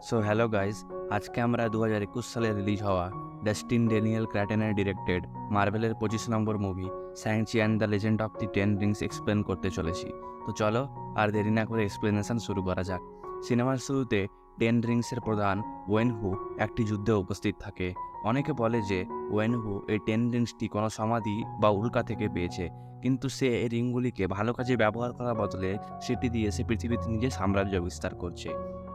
So hello guys, আজকে আমরা 2021 সালে রিলিজ হওয়া ডাস্টিন ড্যানিয়েল ক্র্যাটেনের ডিরেক্টেড মার্ভেলের 25 নম্বর movie Shang Chi and the legend of the 10 rings explain করতে চলেছি। তো চলো আর দেরি না করে এক্সপ্লেনেশন শুরু করা যাক। সিনেমার শুরুতে 10 রিংসের প্রধান ওয়েনহু একটি যুদ্ধে উপস্থিত থাকে। অনেকে বলে যে ওয়েনহু এই 10 রিংসটি কোনো সমাধি বা উল্কা থেকে পেয়েছে, কিন্তু সে এই রিংগুলিকে ভালো কাজে ব্যবহার করার বদলে সেটি দিয়ে সে পৃথিবীতে নিজের সাম্রাজ্য বিস্তার করছে।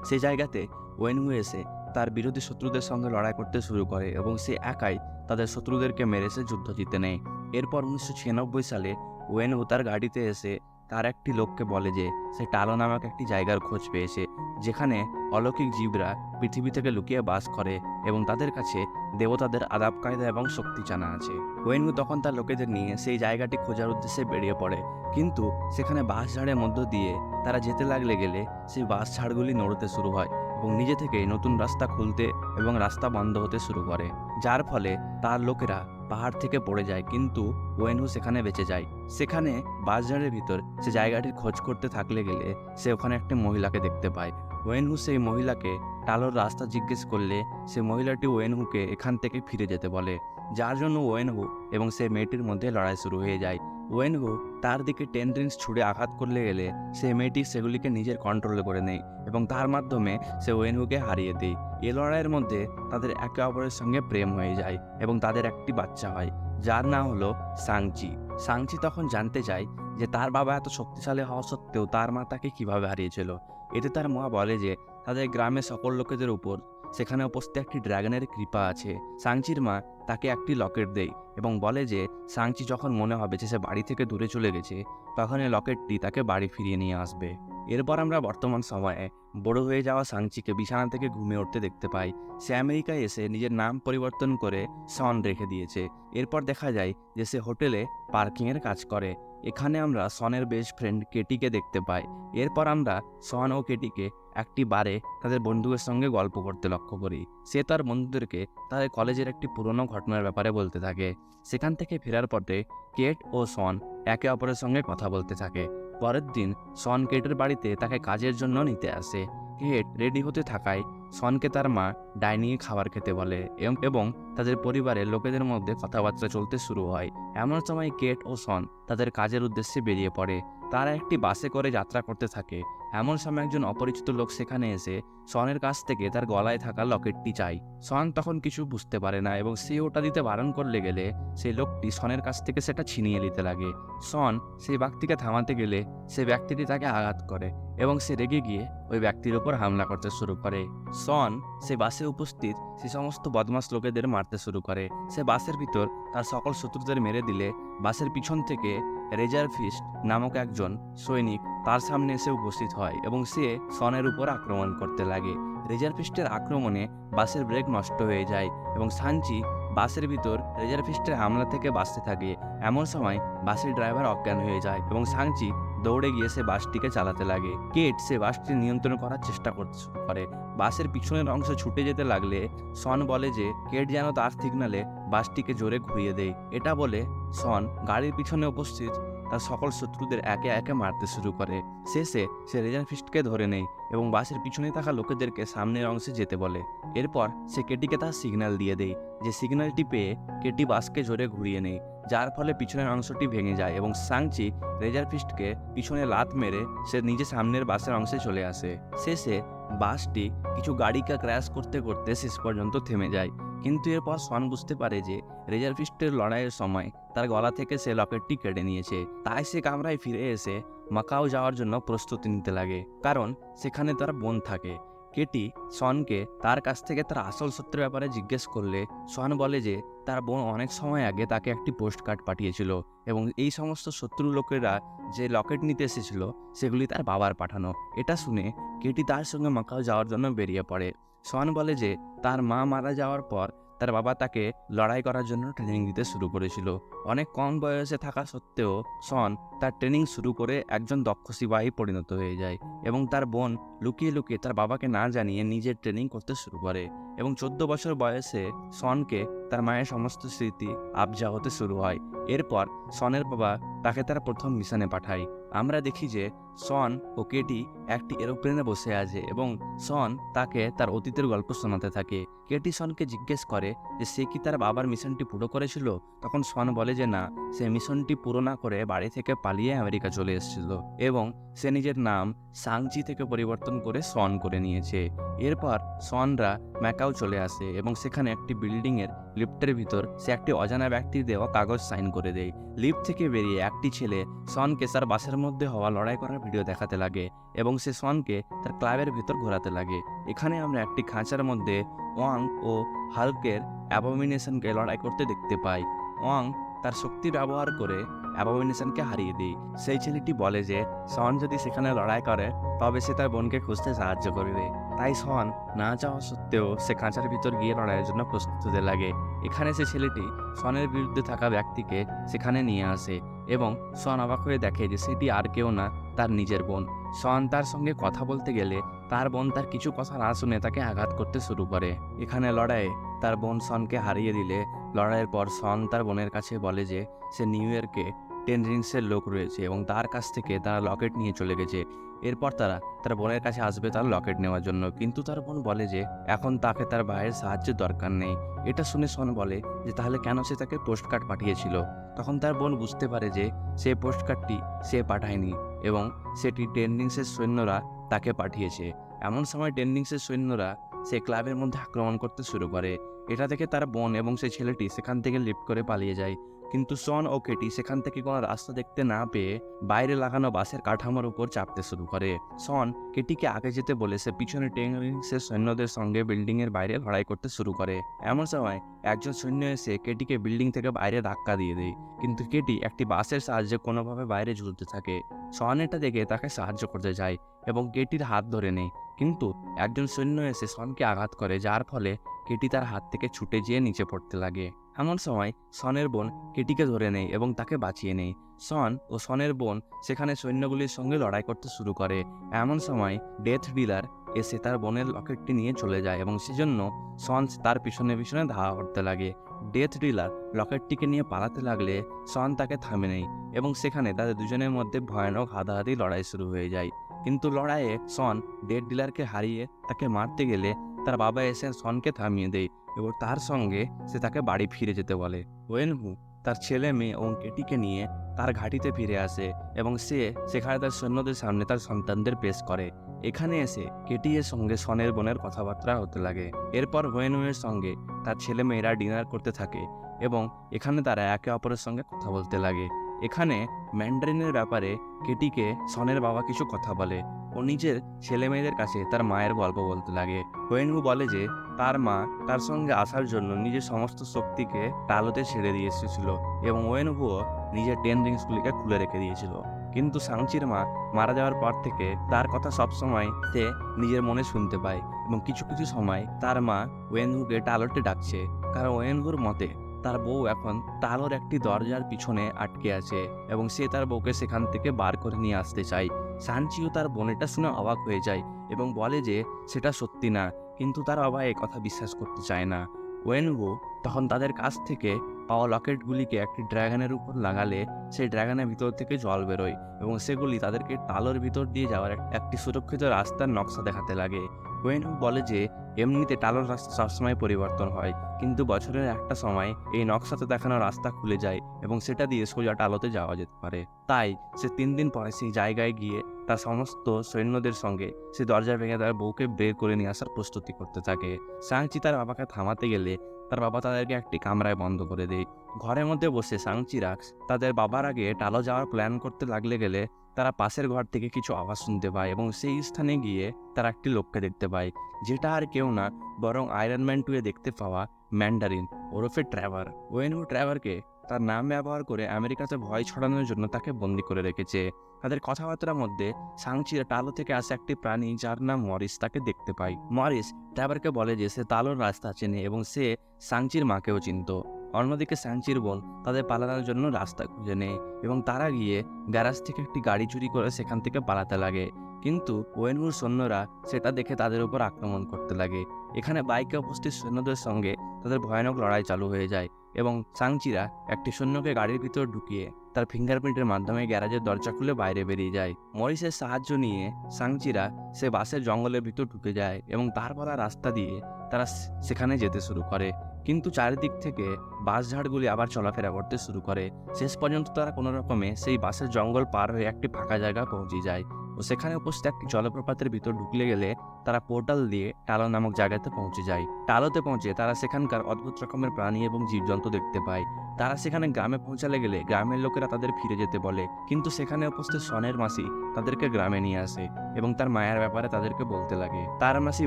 সেই জায়গাতে ওয়েনহু এসে তার বিরোধী শত্রুদের সঙ্গে লড়াই করতে শুরু করে এবং সে একাই তাদের শত্রুদেরকে মেরে সে যুদ্ধ জিতে নেয়। এরপর 1996 সালে ওয়েনহু তার গাড়িতে এসে তার একটি লোককে বলে যে সে টালো নামক একটি জায়গার খোঁজ পেয়েছে, যেখানে অলৌকিক জীবরা পৃথিবী থেকে লুকিয়ে বাস করে এবং তাদের কাছে দেবতাদের আলাপ কায়দা এবং শক্তি জানা আছে। ওয়েনহু তখন তার লোকেদের নিয়ে সেই জায়গাটি খোঁজার উদ্দেশ্যে বেরিয়ে পড়ে, কিন্তু সেখানে বাঁশঝাড়ের মধ্য দিয়ে তারা যেতে গেলে সেই বাঁশঝাড়গুলি নড়তে শুরু হয় এবং নিজে থেকেই নতুন রাস্তা খুলতে এবং রাস্তা বন্ধ হতে শুরু করে, যার ফলে তার লোকেরা পাহাড় থেকে পড়ে যায়, কিন্তু ওয়েনহু সেখানে বেঁচে যায়। সেখানে বাঁশঝাড়ের ভিতর সে জায়গাটির খোঁজ করতে গেলে সে ওখানে একটি মহিলাকে দেখতে পায়। ওয়েনহু সেই মহিলাকে টালোর রাস্তা জিজ্ঞেস করলে সে মহিলাটি ওয়েনহুকে এখান থেকে ফিরে যেতে বলে, যার জন্য ওয়েনহু এবং সেই মেয়েটির মধ্যে লড়াই শুরু হয়ে যায়। ওয়েনহু তার দিকে 10 রিংস ছুঁড়ে আঘাত করলে গেলে সেই মেয়েটি সেগুলিকে নিজের কন্ট্রোলে করে নেয় এবং তার মাধ্যমে সে ওয়েনহুকে হারিয়ে দেয়। এ লড়াইয়ের মধ্যে তাদের একে অপরের সঙ্গে প্রেম হয়ে যায় এবং তাদের একটি বাচ্চা হয়, যার নাম হলো সাং-চি। সাং-চি তখন জানতে চায় যে তার বাবা এত শক্তিশালী হওয়া সত্ত্বেও তার মা তাকে কিভাবে হারিয়েছিল। এতে তার মা বলে যে তাদের গ্রামের সকল লোকেদের উপর সেখানে উপস্থিত একটি ড্রাগনের কৃপা আছে। সাং-চির মা তাকে একটি লকেট দেয় এবং বলে যে সাং-চি যখন মনে হবে যে সে বাড়ি থেকে দূরে চলে গেছে, তখন এই লকেটটি তাকে বাড়ি ফিরিয়ে নিয়ে আসবে। এরপর আমরা বর্তমান সময়ে বড় হয়ে যাওয়া সাং-চিকে বিছানা থেকে ঘুমিয়ে উঠতে দেখতে পাই। সে আমেরিকায় এসে নিজের নাম পরিবর্তন করে সন রেখে দিয়েছে। এরপর দেখা যায় যে সে হোটেলে পার্কিংয়ের কাজ করে। এখানে আমরা সনের বেস্ট ফ্রেন্ড কেটিকে দেখতে পাই। এরপর আমরা সন ও কেটিকে একটি বারে তাদের বন্ধুদের সঙ্গে গল্প করতে লক্ষ্য করি। সে তার বন্ধুদেরকে তাদের কলেজের একটি পুরনো ঘটনার ব্যাপারে বলতে থাকে। সেখান থেকে ফেরার পথে কেট ও সন একে অপরের সঙ্গে কথা বলতে থাকে। পরের দিন সন কেটের বাড়িতে তাকে কাজের জন্য নিতে আসে। কেট রেডি হতে থাকায় সনকে তার মা ডাইনিংয়ে খাবার খেতে বলে এবং তাদের পরিবারের লোকেদের মধ্যে কথাবার্তা চলতে শুরু হয়। এমন সময় কেট ও সন তাদের কাজের উদ্দেশ্যে বেরিয়ে পড়ে। তারা একটি বাসে করে যাত্রা করতে থাকে। এমন সময় একজন অপরিচিত লোক সেখানে এসে সনের কাছ থেকে তার গলায় থাকা লকেটটি চায়। সন তখন কিছু বুঝতে পারে না এবং সে ওটা দিতে বারণ করলে গেলে সেই লোকটি সনের কাছ থেকে সেটা ছিনিয়ে নিতে লাগে। সন সেই ব্যক্তিকে থামাতে গেলে সে ব্যক্তিটি তাকে আঘাত করে এবং সে রেগে গিয়ে ওই ব্যক্তির উপর হামলা করতে শুরু করে। সন সে বাসে উপস্থিত সে সমস্ত বদমাশ লোকেদের মারতে শুরু করে। সে বাসের ভিতর তার সকল শত্রুদের মেরে দিলে বাসের পিছন থেকে রেজার ফিস্ট নামক একজন সৈনিক তার সামনে এসে উপস্থিত হয় এবং সে সনের উপর আক্রমণ করতে লাগে। রেজার ফিস্টের আক্রমণে বাসের ব্রেক নষ্ট হয়ে যায় এবং সাং-চি বাসের ভিতর রেজার ফিস্টের হামলা থেকে বাঁচতে থাকে। এমন সময় বাসের ড্রাইভার অজ্ঞান হয়ে যায় এবং সাং-চি দৌড়ে গিয়ে সে বাসটিকে চালাতে লাগে। কেট সে বাসটি নিয়ন্ত্রণ করার চেষ্টা করতে শুরু করে। বাসের পিছনের অংশ ছুটে যেতে লাগলে সন বলে যে কেট যেন তার সিগনালে বাসটিকে জোরে ঘুরিয়ে দেয়। এটা বলে সন গাড়ির পিছনে উপস্থিত তার সকল শত্রুদের একে একে মারতে শুরু করে। শেষে সে রেজার ফিস্টকে ধরে নেয় এবং বাসের পিছনে থাকা লোকেদেরকে সামনের অংশে যেতে বলে। এরপর সে কেটিকে তার সিগন্যাল দিয়ে দেয়। যে সিগন্যালটি পেয়ে কেটি বাসকে জোরে ঘুরিয়ে নেয়, যার ফলে পিছনের অংশটি ভেঙে যায় এবং সাং-চি রেজার ফিস্টকে পিছনে লাথ মেরে সে নিজে সামনের বাসের অংশে চলে আসে। শেষে বাসটি কিছু গাড়িকে ক্র্যাশ করতে করতে শেষ পর্যন্ত থেমে যায়। কিন্তু এরপর সন বুঝতে পারে যে রেজার ফিস্টের লড়াইয়ের সময় তার গলা থেকে সে লকেটটি কেটে নিয়েছে। তাই সে কামরায় ফিরে এসে মাকাও যাওয়ার জন্য প্রস্তুতি নিতে লাগে, কারণ সেখানে তার বোন থাকে। কেটি সনকে তার কাছ থেকে তার আসল সত্যের ব্যাপারে জিজ্ঞেস করলে সন বলে যে তার বোন অনেক সময় আগে তাকে একটি পোস্ট কার্ড পাঠিয়েছিল এবং এই সমস্ত শত্রু লোকেরা যে লকেট নিতে এসেছিল সেগুলি তার বাবার পাঠানো। এটা শুনে কেটি তার সঙ্গে মাকাও যাওয়ার জন্য বেরিয়ে পড়ে। সন বলে যে তার মা মারা যাওয়ার পর তার বাবা তাকে লড়াই করার জন্য ট্রেনিং দিতে শুরু করেছিল। অনেক কম বয়সে থাকা সত্ত্বেও সন তার ট্রেনিং শুরু করে একজন দক্ষ সিপাহী পরিণত হয়ে যায় এবং তার বোন লুকিয়ে লুকিয়ে তার বাবাকে না জানিয়ে নিজের ট্রেনিং করতে শুরু করে এবং 14 বছর বয়সে সনকে তার মায়ের সমস্ত স্মৃতি আবজা হতে শুরু হয়। এরপর সনের বাবা তাকে তার প্রথম মিশনে পাঠায় আমরা দেখি যে সন ও কেটি একটি এরোপ্লেনে বসে আছে এবং সন তাকে তার অতীতের গল্প শোনাতে থাকে। কেটি সনকে জিজ্ঞেস করে যে সে কি তার বাবার মিশনটি পুরো করেছিল। তখন সন বলে যে না, সে মিশনটি পুরো না করে বাড়ি থেকে পালিয়ে আমেরিকা চলে এসেছিল এবং সে নিজের নাম সাংচি থেকে পরিবর্তন করে সন করে নিয়েছে। এরপর সনরা ম্যাকাও চলে আসে এবং সেখানে একটি বিল্ডিংয়ের লিফটের ভিতর সে একটি অজানা ব্যক্তির দেওয়া কাগজ সাইন করে দেয়। লিফট থেকে বেরিয়ে একটি ছেলে সনকে তার বাসের মধ্যে হওয়া লড়াই করার ভিডিও দেখাতে লাগে এবং সে সনকে তার ক্লাবের ভিতর ঘোরাতে লাগে। এখানে আমরা একটি খাঁচার মধ্যে ওয়াং ও হাল্কের অ্যাবমিনেশনকে লড়াই করতে দেখতে পাই। ওয়াং তার শক্তি ব্যবহার করে অ্যাবমিনেশনকে হারিয়ে দেয়। সেই ছেলেটি বলে যে সন যদি সেখানে লড়াই করে তবে সে তার বোনকে খুঁজতে সাহায্য করবে। তাই সন না চাওয়া সত্ত্বেও সে খাঁচার ভিতর গিয়ে লড়াইয়ের জন্য প্রস্তুত হতে লাগে। এখানে সে ছেলেটি সনের বিরুদ্ধে থাকা ব্যক্তিকে সেখানে নিয়ে আসে এবং সন অবাক হয়ে দেখে যে সেটি আর কেউ না, তার নিজের বোন। সন তার সঙ্গে কথা বলতে গেলে তার বোন তার কিছু কথা না শুনে তাকে আঘাত করতে শুরু করে। এখানে লড়াইয়ে তার বোন সনকে হারিয়ে দিলে লড়াইয়ের পর সন তার বোনের কাছে বলে যে সে নিউ ইয়র্কে 10 রিংসের লোক রয়েছে এবং তার কাছ থেকে তারা লকেট নিয়ে চলে গেছে। এরপর তারা তার বোনের কাছে আসবে তার লকেট নেওয়ার জন্য, কিন্তু তার বোন বলে যে এখন তাকে তার ভাইয়ের সাহায্যের দরকার নেই। এটা শুনে সন বলে যে তাহলে কেন সে তাকে পোস্ট কার্ড পাঠিয়েছিল। তখন তার বোন বুঝতে পারে যে সে পোস্ট কার্ডটি সে পাঠায়নি এবং সেটি 10 রিংসের সৈন্যরা তাকে পাঠিয়েছে। এমন সময় 10 রিংসের সৈন্যরা সে ক্লাবের মধ্যে আক্রমণ করতে শুরু করে। এটা দেখে তার বোন এবং সেই ছেলেটি সেখান থেকে লিফট করে পালিয়ে যায়, কিন্তু সন ও কেটি সেখান থেকে কোনো রাস্তা দেখতে না পেয়ে বাইরে লাগানো বাসের কাঠামোর উপর চাপতে শুরু করে। সন কেটিকে আগে যেতে বলে সে পিছনে 10 রিংসের সৈন্যদের সঙ্গে বিল্ডিংয়ের বাইরে লড়াই করতে শুরু করে। এমন সময় একজন সৈন্য এসে কেটিকে বিল্ডিং থেকে বাইরে ধাক্কা দিয়ে দেয়, কিন্তু কেটি একটি বাসের সাহায্যে কোনোভাবে বাইরে ঝুলতে থাকে। সন এটা দেখে তাকে সাহায্য করতে যায় এবং কেটির হাত ধরে নেয়, কিন্তু একজন সৈন্য এসে সনকে আঘাত করে, যার ফলে কেটি তার হাত থেকে ছুটে যেয়ে নিচে পড়তে লাগে। এমন সময় সনের বোন কেটিকে ধরে নেয় এবং তাকে বাঁচিয়ে নেয়। সন ও সনের বোন সেখানে সৈন্যগুলির সঙ্গে লড়াই করতে শুরু করে। এমন সময় ডেথ ডিলার এসে তার বোনের লকেটটি নিয়ে চলে যায় এবং সেজন্য সন তার পিছনে পিছনে ধাওয়া করতে লাগে। ডেথ ডিলার লকেটটিকে নিয়ে পালাতে লাগলে সন তাকে থামে নেয় এবং সেখানে তাদের দুজনের মধ্যে ভয়ানক হাতাহাতি লড়াই শুরু হয়ে যায়। কিন্তু লড়াইয়ে সন ডেথ ডিলারকে হারিয়ে তাকে মারতে গেলে তার বাবা এসে সনকে থামিয়ে দেয় এবং তার সঙ্গে সে তাকে বাড়ি ফিরে যেতে বলে। ওয়েনহু তার ছেলে মেয়ে এবং কেটিকে নিয়ে তার ঘাঁটিতে ফিরে আসে এবং সে সেখানে তার সৈন্যদের সামনে তার সন্তানদের পেশ করে। এখানে এসে কেটি এর সঙ্গে সনের বোনের কথাবার্তা হতে লাগে। এরপর ওয়েনহুয়ের সঙ্গে তার ছেলে মেয়েরা ডিনার করতে থাকে এবং এখানে তারা একে অপরের সঙ্গে কথা বলতে লাগে। এখানে ম্যান্ডারিনের ব্যাপারে কেটিকে সনের বাবা কিছু কথা বলে ও নিজের ছেলে মেয়েদের কাছে তার মায়ের গল্প বলতে লাগে। ওয়েনহু বলে যে তার মা তার সঙ্গে আসার জন্য নিজের সমস্ত শক্তিকে তালোতে ছেড়ে দিয়ে এসেছিল এবং ওয়েনহুও নিজের 10 রিংসগুলিকে খুলে রেখে দিয়েছিল। কিন্তু সাংচির মা মারা যাওয়ার পর থেকে তার কথা সবসময় সে নিজের মনে শুনতে পায় এবং কিছু কিছু সময় তার মা ওয়েনহুকে টালোতে ডাকছে, কারণ ওয়েনহুর মতে তার বউ এখন তালোর একটি দরজার পিছনে আটকে আছে এবং সে তার বউকে সেখান থেকে বার করে নিয়ে আসতে চায়। সানচিও তার বোনেটা শুনে অবাক হয়ে যায় এবং বলে যে সেটা সত্যি না, কিন্তু তার বাবা এ কথা বিশ্বাস করতে চায় না। ওয়েনহু তখন তাদের কাছ থেকে পাওয়া লকেটগুলিকে একটি ড্রাগনের উপর লাগালে সেই ড্রাগনের ভিতর থেকে জল বেরোয় এবং সেগুলি তাদেরকে তালোর ভিতর দিয়ে যাওয়ার একটি সুরক্ষিত রাস্তার নকশা দেখাতে লাগে। ওয়েনহু বলে যে এমনিতে টালোর রাস্তা সবসময় পরিবর্তন হয়, কিন্তু বছরের একটা সময় এই নকশাতে দেখানো রাস্তা খুলে যায় এবং সেটা দিয়ে সোজা টালোতে যাওয়া যেতে পারে। তাই সে 3 দিন পরে সেই জায়গায় গিয়ে তার সমস্ত সৈন্যদের সঙ্গে সে দরজা ভেঙে তার বউকে বের করে নিয়ে আসার প্রস্তুতি করতে থাকে। সাংচি তার বাবাকে থামাতে গেলে তার বাবা তাদেরকে একটি কামরায় বন্ধ করে দেয়। ঘরের মধ্যে বসে সাংচিরা তাদের বাবার আগে টালো যাওয়ার প্ল্যান করতে গেলে তারা পাশের ঘর থেকে কিছু আওয়াজ শুনতে পায় এবং সেই স্থানে গিয়ে তারা একটি লোককে দেখতে পায়, যেটা আর কেউ না বরং আয়রন ম্যান 2-এ দেখতে পাওয়া ম্যান্ডারিন ওরফে ট্র্যাভার। ওয়েনহু ট্র্যাভারকে তার নাম ব্যবহার করে আমেরিকাতে ভয় ছড়ানোর জন্য তাকে বন্দি করে রেখেছে। তাদের কথাবার্তার মধ্যে সাংচিরা টালো থেকে আসা একটি প্রাণী যার নাম মরিস তাকে দেখতে পায়। মরিস ট্র্যাভারকে বলে যে সে তালোর রাস্তা চেনে এবং সে সাংচির মাকেও চিনত। অন্যদিকে সাংচির বোন তাদের পালানোর জন্য রাস্তা খুঁজে নেয় এবং তারা গিয়ে গ্যারাজ থেকে একটি গাড়ি চুরি করে সেখান থেকে পালাতে লাগে। কিন্তু ওয়েনহুর সৈন্যরা সেটা দেখে তাদের উপর আক্রমণ করতে লাগে। এখানে বাইকে উপস্থিত সৈন্যদের সঙ্গে তাদের ভয়ানক লড়াই চালু হয়ে যায় এবং সাংচিরা একটি সৈন্যকে গাড়ির ভিতর ঢুকিয়ে তার ফিঙ্গারপ্রিন্টের মাধ্যমে গ্যারাজের দরজা খুলে বাইরে বেরিয়ে যায়। মরিসের সাহায্য নিয়ে সাংচিরা সে বাসের জঙ্গলের ভিতর ঢুকে যায় এবং তার বলা রাস্তা দিয়ে তারা সেখানে যেতে শুরু করে। কিন্তু চারিদিক থেকে বাসঝাড়গুলি আবার চলাফেরা করতে শুরু করে। শেষ পর্যন্ত তারা কোনো রকমে সেই বাসের জঙ্গল পার হয়ে একটি ফাঁকা জায়গা পৌঁছে যায় ও সেখানে উপস্থিত একটি জলপ্রপাতের ভিতর ঢুকলে গেলে তারা পোর্টাল দিয়ে টালো নামক জায়গাতে পৌঁছে যায়। টালোতে পৌঁছে তারা সেখানকার অদ্ভুত রকমের প্রাণী এবং জীবজন্তু দেখতে পায়। তারা সেখানে গ্রামে পৌঁছালে গেলে গ্রামের লোকেরা তাদের ফিরে যেতে বলে, কিন্তু সেখানে উপস্থিত সনের মাসি তাদেরকে গ্রামে নিয়ে আসে এবং তার মায়ের ব্যাপারে তাদেরকে বলতে লাগে। তার মাসি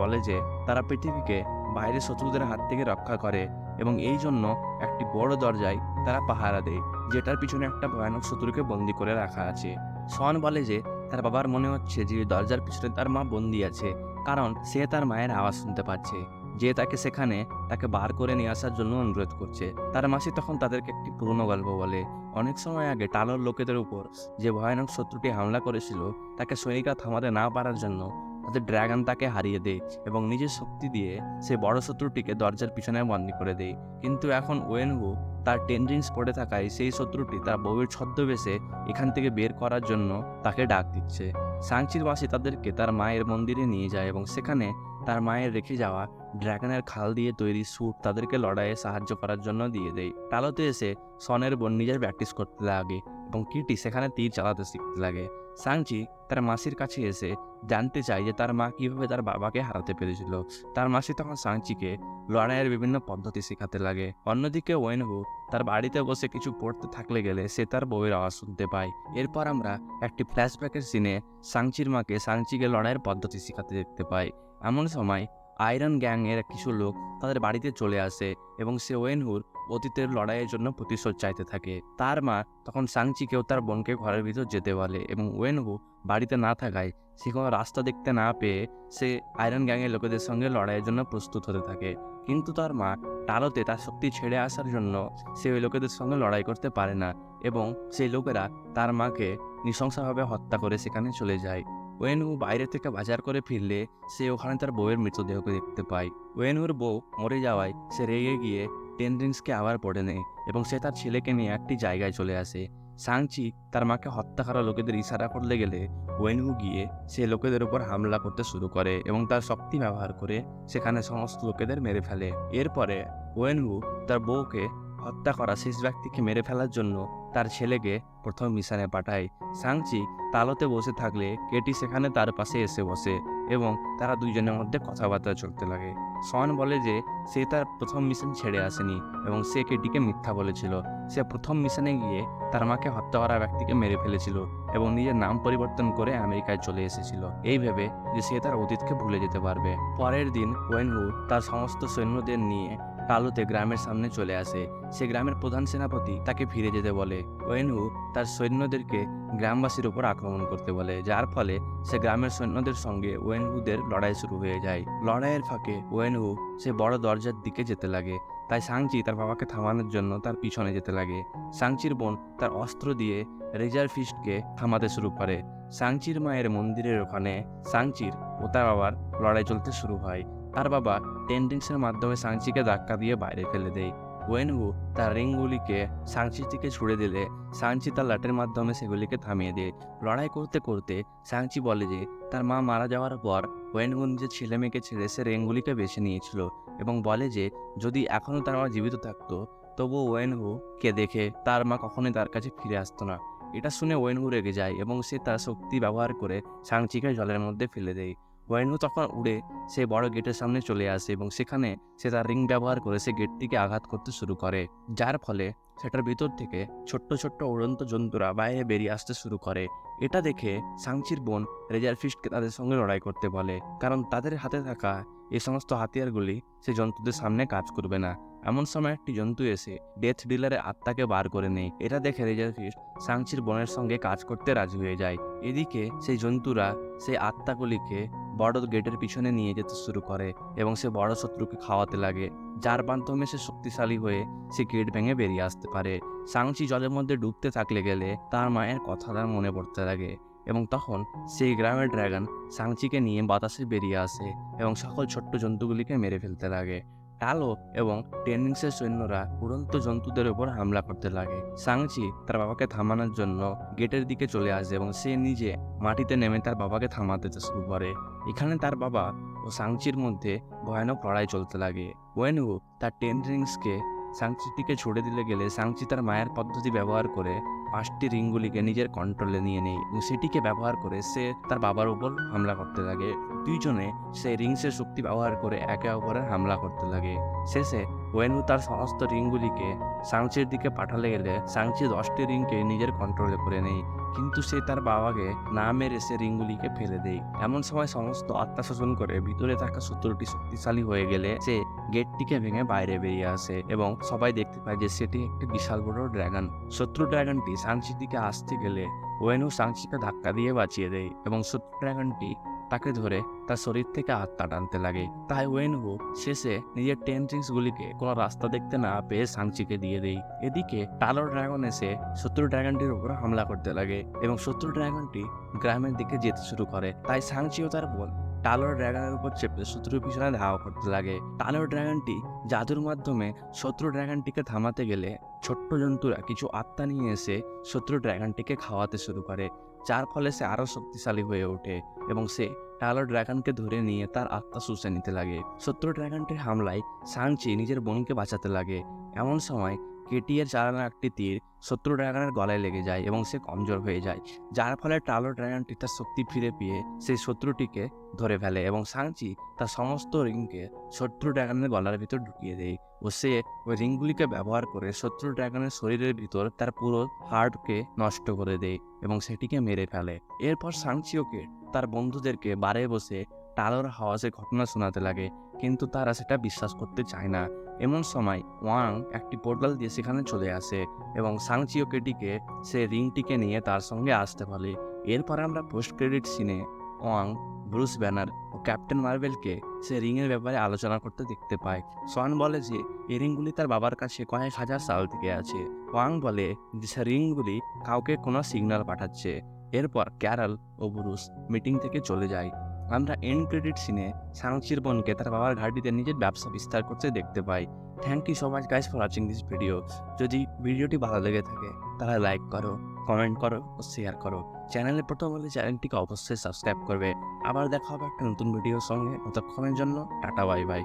বলে যে তারা পৃথিবীকে বাইরের শত্রুদের হাত থেকে রক্ষা করে এবং এই জন্য একটি বড় দরজায় তারা পাহারা দেয়, যেটার পিছনে একটা ভয়ানক শত্রুকে বন্দি করে রাখা আছে। সন বলে যে তার বাবার মনে হচ্ছে যে দরজার পিছনে তার মা বন্দি আছে, কারণ সে তার মায়ের আওয়াজ শুনতে পাচ্ছে, যে তাকে সেখানে তাকে বার করে নিয়ে আসার জন্য অনুরোধ করছে। তার মাসি তখন তাদেরকে একটি পুরনো গল্প বলে। অনেক সময় আগে টালোর লোকেদের উপর যে ভয়ানক শত্রুটি হামলা করেছিল তাকে সৈনিকরা থামাতে না পারার জন্য তাদের ড্রাগন তাকে হারিয়ে দেয় এবং নিজের শক্তি দিয়ে সে বড় শত্রুটিকে দরজার পিছনে বন্দী করে দেয়। কিন্তু এখন ওয়েনহু তার টেনজিংস পড়ে থাকায় সেই শত্রুটি তার বউয়ের ছদ্মবেশে এখান থেকে বের করার জন্য তাকে ডাক দিচ্ছে। সাংচির বাসী তাদেরকে তার মায়ের মন্দিরে নিয়ে যায় এবং সেখানে তার মায়ের রেখে যাওয়া ড্রাগনের খাল দিয়ে তৈরি স্যুট তাদেরকে লড়াইয়ে সাহায্য করার জন্য দিয়ে দেয়। টালোতে এসে সনের বোন নিজের প্র্যাকটিস করতে লাগে এবং কিটি সেখানে তীর চালাতে শিখতে লাগে। সাংচি তার মাসির কাছে এসে জানতে চায় যে তার মা কিভাবে তার বাবাকে হারাতে পেরেছিল। তার মাসি তখন সাংচিকে লড়াইয়ের বিভিন্ন পদ্ধতি শেখাতে লাগে। অন্যদিকে ওয়েনহু তার বাড়িতে বসে কিছু পড়তে থাকলে গেলে সে তার বউয়ের আওয়াজ শুনতে পায়। এরপর আমরা একটি ফ্ল্যাশব্যাকের সিনে সাংচির মাকে সাংচিকে লড়াইয়ের পদ্ধতি শেখাতে দেখতে পাই। এমন সময় আয়রন গ্যাং এর কিছু লোক তাদের বাড়িতে চলে আসে এবং সে ওয়েনহুর অতীতের লড়াইয়ের জন্য প্রতিশোধ চাইতে থাকে। তার মা তখন সাংচিকেও তার বোনকে ঘরের ভিতর যেতে বলে এবং ওয়েনহু বাড়িতে না থাকায় সে কোনো রাস্তা দেখতে না পেয়ে সে আয়রন গ্যাংয়ের লোকেদের সঙ্গে লড়াইয়ের জন্য প্রস্তুত হতে থাকে। কিন্তু তার মা টালোতে তার শক্তি ছেড়ে আসার জন্য সে ওই লোকেদের সঙ্গে লড়াই করতে পারে না এবং সেই লোকেরা তার মাকে নৃশংসভাবে হত্যা করে সেখানে চলে যায়। ওয়েনহু বাইরে থেকে বাজার করে ফিরলে সে ওখানে তার বউয়ের মৃতদেহকে দেখতে পায়। ওয়েনহুর বউ মরে যাওয়ায় সে রেগে গিয়ে টেনরিংসকে আবার পড়ে নেয় এবং সে তার ছেলেকে নিয়ে একটি জায়গায় চলে আসে। সাংচি তার মাকে হত্যা করা লোকেদের ইশারা করলে গেলে ওয়েনহু গিয়ে সে লোকেদের উপর হামলা করতে শুরু করে এবং তার শক্তি ব্যবহার করে সেখানে সমস্ত লোকেদের মেরে ফেলে। এরপরে ওয়েনহু তার বউকে হত্যা করা শেষ ব্যক্তিকে মেরে ফেলার জন্য তার ছেলেকে প্রথম মিশনে পাঠায়। সাংচি তালোতে বসে থাকলে কেটি সেখানে তার পাশে এসে বসে এবং তারা দুইজনের মধ্যে কথাবার্তা চলতে লাগে। সন বলে যে সে তার প্রথম মিশন ছেড়ে আসেনি এবং সে কেটিকে মিথ্যা বলেছিল। সে প্রথম মিশনে গিয়ে তার মাকে হত্যা করা ব্যক্তিকে মেরে ফেলেছিল এবং নিজের নাম পরিবর্তন করে আমেরিকায় চলে এসেছিল এই ভেবে যে সে তার অতীতকে ভুলে যেতে পারবে। পরের দিন ওয়েনহু তার সমস্ত সৈন্যদের নিয়ে টালোতে গ্রামের সামনে চলে আসে। সে গ্রামের প্রধান সেনাপতি তাকে ফিরে যেতে বলে। ওয়েনহু তার সৈন্যদেরকে গ্রামবাসীর উপর আক্রমণ করতে বলে, যার ফলে সে গ্রামের সৈন্যদের সঙ্গে ওয়েনহুদের লড়াই শুরু হয়ে যায়। লড়াইয়ের ফাঁকে ওয়েনহু সে বড় দরজার দিকে যেতে লাগে, তাই সাংচি তার বাবাকে থামানোর জন্য তার পিছনে যেতে লাগে। সাংচির বোন তার অস্ত্র দিয়ে রেজার ফিস্টকে থামাতে শুরু করে। সাংচির মায়ের মন্দিরের ওখানে সাংচির ও তার বাবার লড়াই চলতে শুরু হয়। তার বাবা টেন্ডিংসের মাধ্যমে সাংচিকে ধাক্কা দিয়ে বাইরে ফেলে দেয়। ওয়েনহু তার রিংগুলিকে সাংচির দিকে ছুড়ে দিলে সাংচি তার লাটের মাধ্যমে সেগুলিকে থামিয়ে দেয়। লড়াই করতে করতে সাংচি বলে যে তার মা মারা যাওয়ার পর ওয়েনহু নিজের ছেলে মেয়েকে ছেড়ে সে রিংগুলিকে বেছে নিয়েছিল এবং বলে যে যদি এখনও তার মা জীবিত থাকতো তবুও ওয়েনহু কে দেখে তার মা কখনোই তার কাছে ফিরে আসতো না। এটা শুনে ওয়েনহু রেগে যায় এবং সে তার শক্তি ব্যবহার করে সাংচিকে জলের মধ্যে ফেলে দেয়। ওয়েনহু তখন উড়ে সে বড় গেটের সামনে চলে আসে এবং সেখানে সে তার রিং ব্যবহার করে সে গেটটিকে আঘাত করতে শুরু করে, যার ফলে সেটার ভিতর থেকে ছোট্ট ছোট্ট উড়ন্ত জন্তুরা বাইরে বেরিয়ে আসতে শুরু করে। এটা দেখে সাংচির বোন রেজার ফিস্টকে তাদের সঙ্গে লড়াই করতে বলে, কারণ তাদের হাতে থাকা এই সমস্ত হাতিয়ারগুলি সে জন্তুদের সামনে কাজ করবে না। এমন সময় একটি জন্তু এসে ডেথ ডিলারের আত্মাকে বার করে নেয়। এটা দেখে রেজার ফিস্ট সাংচির বোনের সঙ্গে কাজ করতে রাজি হয়ে যায়। এদিকে সেই জন্তুরা সেই আত্মাগুলিকে বড় গেটের পিছনে নিয়ে যেতে শুরু করে এবং সে বড় শত্রুকে খাওয়াতে লাগে, যার মাধ্যমে সে শক্তিশালী হয়ে সে গেট ভেঙে বেরিয়ে আসতে আসতে পারে। সাংচি জলের মধ্যে ডুবতে থাকলে গেলে তার মায়ের কথা তার মনে পড়তে লাগে এবং তখন সেই গ্রামের ড্রাগন সাংচিকে নিয়ে বাতাসে বেরিয়ে আসে এবং সকল ছোট্ট জন্তুগুলিকে মেরে ফেলতে লাগে। টালো এবং টেনিংসের সৈন্যরা উড়ন্ত জন্তুদের উপর হামলা করতে লাগে। সাংচি তার বাবাকে থামানোর জন্য গেটের দিকে চলে আসে এবং সে নিজে মাটিতে নেমে তার বাবাকে থামাতে শুরু করে। এখানে তার বাবা ও সাংচির মধ্যে ভয়ানক লড়াই চলতে লাগে। ওয়েনউ তার টেন রিংসকে সাংচির দিকে ছুড়ে দিলে গেলে সাংচি তার মায়ের পদ্ধতি ব্যবহার করে 5টি রিংগুলিকে নিজের কন্ট্রোলে নিয়ে নেয় এবং সেটিকে ব্যবহার করে সে তার বাবার উপর হামলা করতে লাগে। দুইজনে সেই রিংসের শক্তি ব্যবহার করে একে অপরের হামলা করতে লাগে। শেষে ওয়েনু তার সমস্ত রিংগুলিকে সাংচির দিকে পাঠালে গেলে সাংচি 10টি রিংকে নিজের কন্ট্রোলে করে নেয়, কিন্তু সে তার বাবাকে না মেরে সে রিংগুলিকে ফেলে দেয়। এমন সময় সমস্ত আত্মা শোষণ করে ভিতরে থাকা শত্রুটি শক্তিশালী হয়ে গেলে সে গেটটিকে ভেঙে বাইরে বেরিয়ে আসে এবং সবাই দেখতে পায় যে সেটি একটি বিশাল বড় ড্রাগন। শত্রু ড্রাগনটি সাংচির দিকে আসতে গেলে ওয়েনু সাংচিকে ধাক্কা দিয়ে বাঁচিয়ে দেয় এবং শত্রু ড্রাগনটি তাকে ধরে তার শরীর থেকে আত্মা টানতে লাগে। তাই ওয়েনু শেষে নিজের 10 রিংসগুলিকে কোনো রাস্তা দেখতে না পেয়ে সাংচিকে দিয়ে দেয়। এদিকে টালো ড্রাগন এসে শত্রু ড্রাগনটির উপর হামলা করতে লাগে এবং শত্রু ড্রাগনটি গ্রামের দিকে যেতে শুরু করে। তাই সাংচি ও তার বোন টালোর ড্রাগনের উপর চেপে শত্রুর পিছনে ধাওয়া করতে লাগে। টালোর ড্রাগনটি জাদুর মাধ্যমে শত্রু ড্রাগনটিকে থামাতে গেলে ছোট্ট জন্তুরা কিছু আত্মা নিয়ে এসে শত্রু ড্রাগনটিকে খাওয়াতে শুরু করে, যার ফলে সে আরো শক্তিশালী হয়ে ওঠে এবং সে টালোর ড্রাগনকে ধরে নিয়ে তার আত্মা শুষে নিতে লাগে। শত্রু ড্রাগনটির হামলায় সাংচি নিজের বোনকে বাঁচাতে লাগে। এমন সময় কেটিএর চালানো একটি তীর শত্রু ড্রাগনের গলায় লেগে যায় এবং সে কমজোর হয়ে যায়, যার ফলে টালো ড্রাগনটি তার শক্তি ফিরে পেয়ে সেই শত্রুটিকে ধরে ফেলে এবং সাংচি তার সমস্ত রিংকে শত্রু ড্রাগনের গলার ভিতর ঢুকিয়ে দেয় ও সে ওই রিংগুলিকে ব্যবহার করে শত্রু ড্রাগনের শরীরের ভিতর তার পুরো হার্টকে নষ্ট করে দেয় এবং সেটিকে মেরে ফেলে। এরপর সাংচিওকে তার বন্ধুদেরকে বারে বসে টালোর হাওয়াজের ঘটনা শোনাতে লাগে, কিন্তু তারা সেটা বিশ্বাস করতে চায় না। এমন সময় ওয়াং একটি পোর্টাল দিয়ে সেখানে চলে আসে এবং সাংচিওকেটিকে সে রিংটিকে নিয়ে তার সঙ্গে আসতে বলে। এরপর আমরা পোস্ট ক্রেডিট সিনে ওয়াং, ব্রুস ব্যানার ও ক্যাপ্টেন মার্ভেলকে সে রিংয়ের ব্যাপারে আলোচনা করতে দেখতে পায়। সন বলে যে এই রিংগুলি তার বাবার কাছে কয়েক হাজার সাল থেকে আছে। ওয়াং বলে যে সে রিংগুলি কাউকে কোনো সিগন্যাল পাঠাচ্ছে। এরপর ক্যারল ও ব্রুস মিটিং থেকে চলে যায়। আমরা এন্ড ক্রেডিট সিনে সাংচির বোনকে তার বাবার ঘাঁটিতে নিজের ব্যবসা বিস্তার করতে দেখতে পাই। Thank you so much guys for watching this video. যদি ভিডিওটি ভালো লেগে থাকে তাহলে লাইক করো, কমেন্ট করো ও শেয়ার করো। চ্যানেলে প্রথম হলে চ্যানেলটিকে অবশ্যই সাবস্ক্রাইব করবে। আবার দেখা হবে একটা নতুন ভিডিওর সঙ্গে। ততক্ষণের জন্য টাটা, বাই বাই।